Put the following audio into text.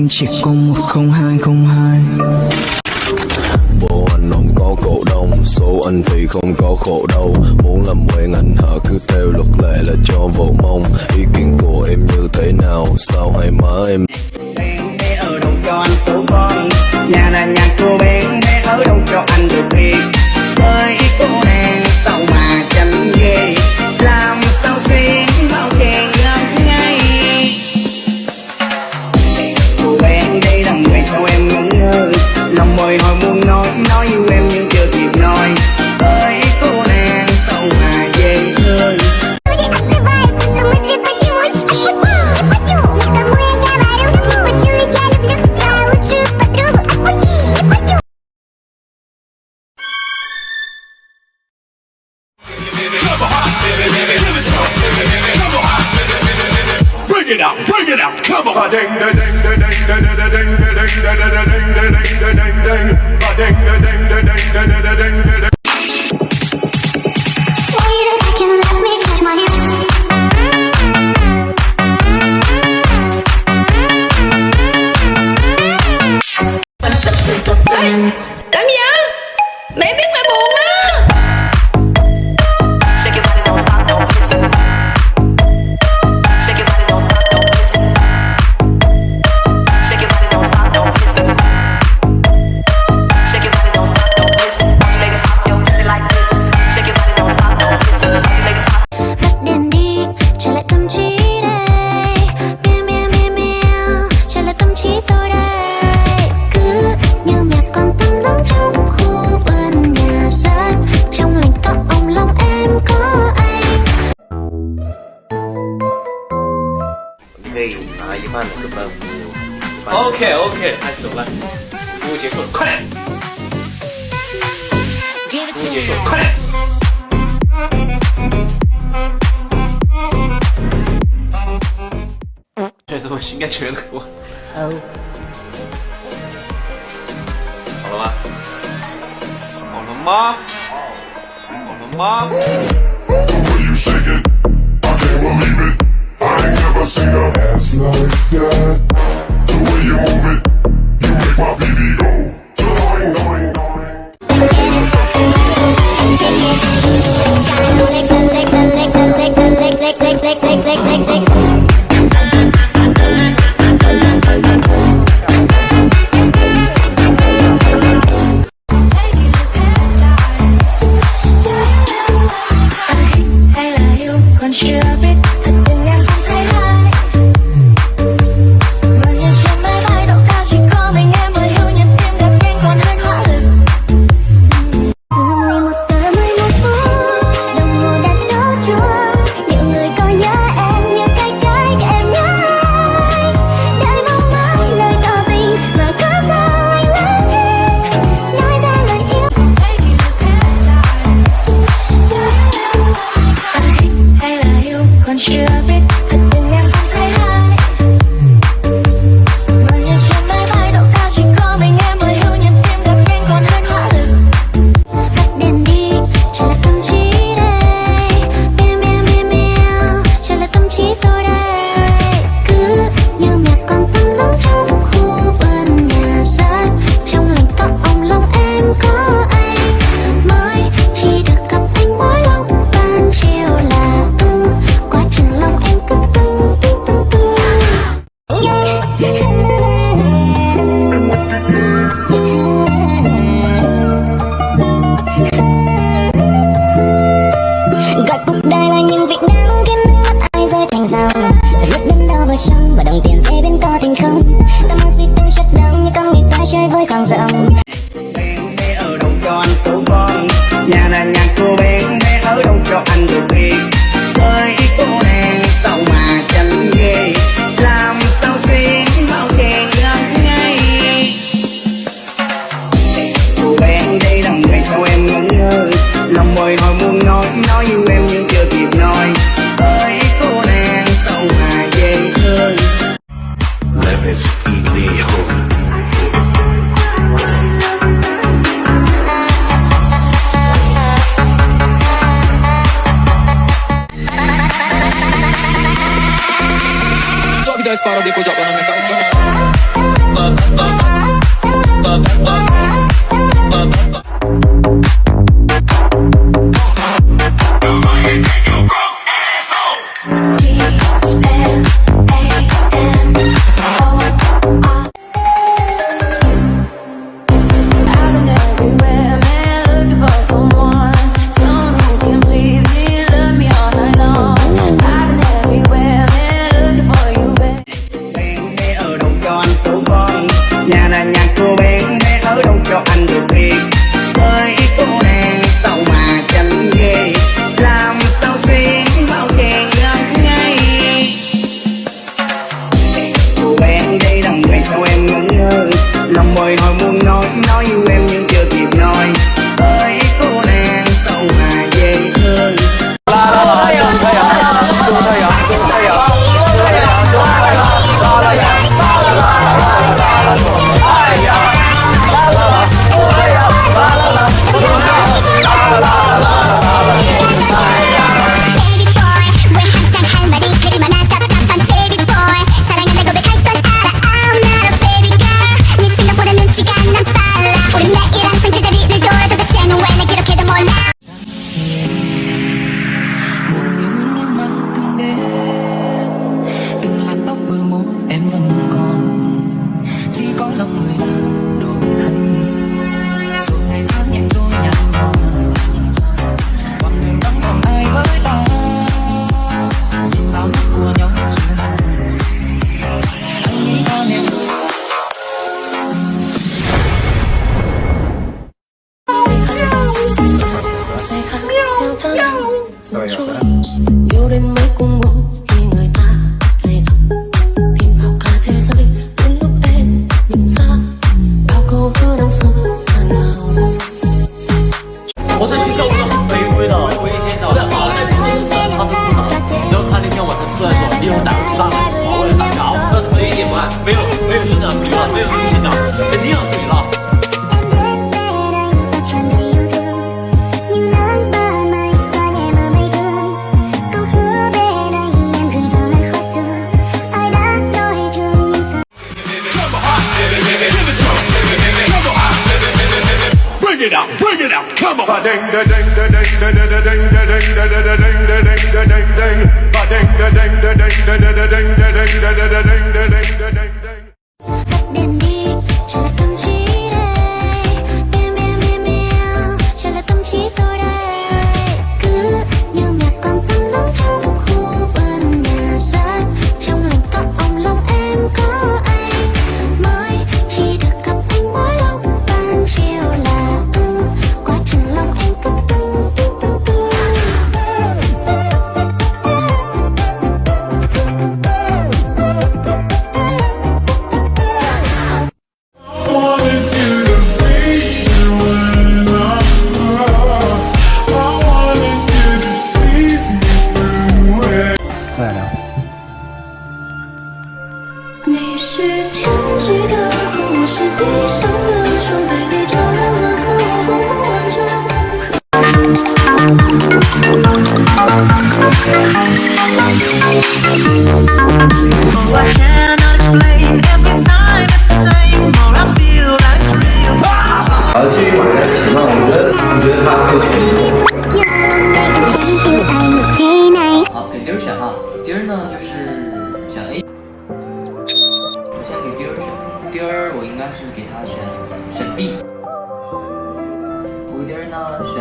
anh chỉ có 10202. Bố anh không có cổ đông, số anh thì không có khổ đâu. Muốn làm quen anh hả, cứ theo luật lệ là cho vào mông. Ý kiến của em như thế nào, sao hai má em Bé ở đâu cho anh số con, nhà là nhà cô bé ở đâu cho anh được biết. Ơi cô nàng sao mà chẳng ghê, làm sao xuyên bao khen ngắm ngay. Cô bé đây là người sao em ngẩn ngơ, lòng bồi hồi muốn nói yêu em nhưng chưa kịp nói. Ơi cô nàng sao mà dễ thương. Bring it out, come on. Ding ding ding ding ding ding ding ding ding ding ding ding. Ding ding ding ding ding ding ding ding. Wait a second, let me catch my Làm gì vậy? Mẹ biết mẹ buồn á. Shake your body, don't stop, don't miss. Shake your body, don't stop, don't miss. Shake your body, don't stop, don't miss. Shake your body, don't stop, don't miss. You ladies pop your pussy like this. Shake your body, don't stop, don't miss. You ladies pop. Tắt đèn đi, trở lại tâm trí đây. Meow meow meow meow, trở lại tâm trí tôi đây. Cứ như mẹ con tắm nắng trong khu vườn nhà sát, trong lành có ông lòng em có anh. 그게 이만 끝나고 오케이 알았어 누구 제일 커네 누구 제일 커네 그래도 신경 쓰는 거好了吗？好了吗？好了吗？ The way you shake it, I can't believe it. I ain't never seen a ass like that. The way you move it, you make my baby go. Doing, doing, doing. Hay là yêu còn chưa biết, thật tình em không thấy hay. Vừa nhìn trên máy bay độ cao chỉ có mình em mới hiểu nhịp tim đập nhanh còn hơn hỏa lực. 11 giờ 11 phút, đồng hồ đã đổ chuông. Liệu người có nhớ em như cái em nhớ ai? Đợi mong mãi lời tỏ tình mà có sao anh lỡ thích nói ra lời yêu. Anh thích hay là yêu còn chưa biết, thật tình em không thấy hay. Vừa nhìn trên máy bay độ cao chỉ có mình em mới hiểu nhịp tim đập nhanh còn hơn hỏa lực. Tắt đèn đi, trở lại tâm trí đây. Meow meow meow meow, trở lại tâm trí tôi đây. Cứ như mẹ con tắm nắng trong khu vườn nhà sát, trong lành có ông lòng em có anh. Mới chỉ được gặp anh mỗi lúc ban chiều là quá chừng lòng em cứ tưng tưng tưng tưng. Gọi cuộc đời là những việc đáng khiến nước mắt ai rơi thành dòng. Phải lúc đớn đau vào sông và đồng tiền rơi bên có tình không. Tâm hồn suy tư chất đông như con người ta chơi với khoảng rộng. Bé ở đâu cho anh số con, nhà là nhà cô bé ở đâu cho anh được biết. Ơi cô nàng sao mà chẳng ghê, làm sao xuyên bao khen ngắm ngay. Cô bé đây là người sao em ngẩn ngơ, lòng bồi hồi muốn nói yêu em nhưng chưa kịp nói. Ơi cô nàng sao mà dễ thương. Let me feel the hope. Da sparo depois joga na minha cara. Nhà là nhà cô bé thế ở đâu cho anh được biết. Ơi cô nàng sao mà chẳng ghê, làm sao xuyên bao khen ngất ngây. Cô bé đây đầm ngày sao em ngẩn ngơ, lòng bồi hồi muốn nói yêu em nhưng chưa kịp nói. Ơi cô nàng sao mà dễ thương. Yêu đến mấy cung bố khi người ta thấy ấm, tìm vào cả thế giới đến lúc em nhìn xa bao câu thơ đau sâu hàng nào. 我是去受那种卑微的，我以前找的好在今天就是他的不好，然后他那天晚上突然说你有打不上来，我也打不着，到11点半没有学长睡了，没有学长肯定要睡了。 Bring it out, come on. Ba-ding da ding da ding da da da ding da ding da da da ding da ding da ding ding. Ba-ding da ding da ding da da da ding da ding da da da ding da ding da ding ding. Tắt đèn đi, trở lại tâm trí đây. Meow meow meow meow, trở lại tâm trí tôi đây. Cứ như mẹ con tắm nắng trong khu vườn nhà sát, trong lòng có ong lòng em có anh. Mới chỉ được gặp anh mỗi lúc ban chiều là quá chừng lòng em cứ tưng tưng tưng tưng. I cannot explain, every time it's the same, all I feel like it's real. 然后至于晚上喜欢，我觉得他会选错。好，给丁儿选哈，丁儿呢就是选 A。我先给丁儿选，丁儿我应该是给他选 B。胡丁儿呢选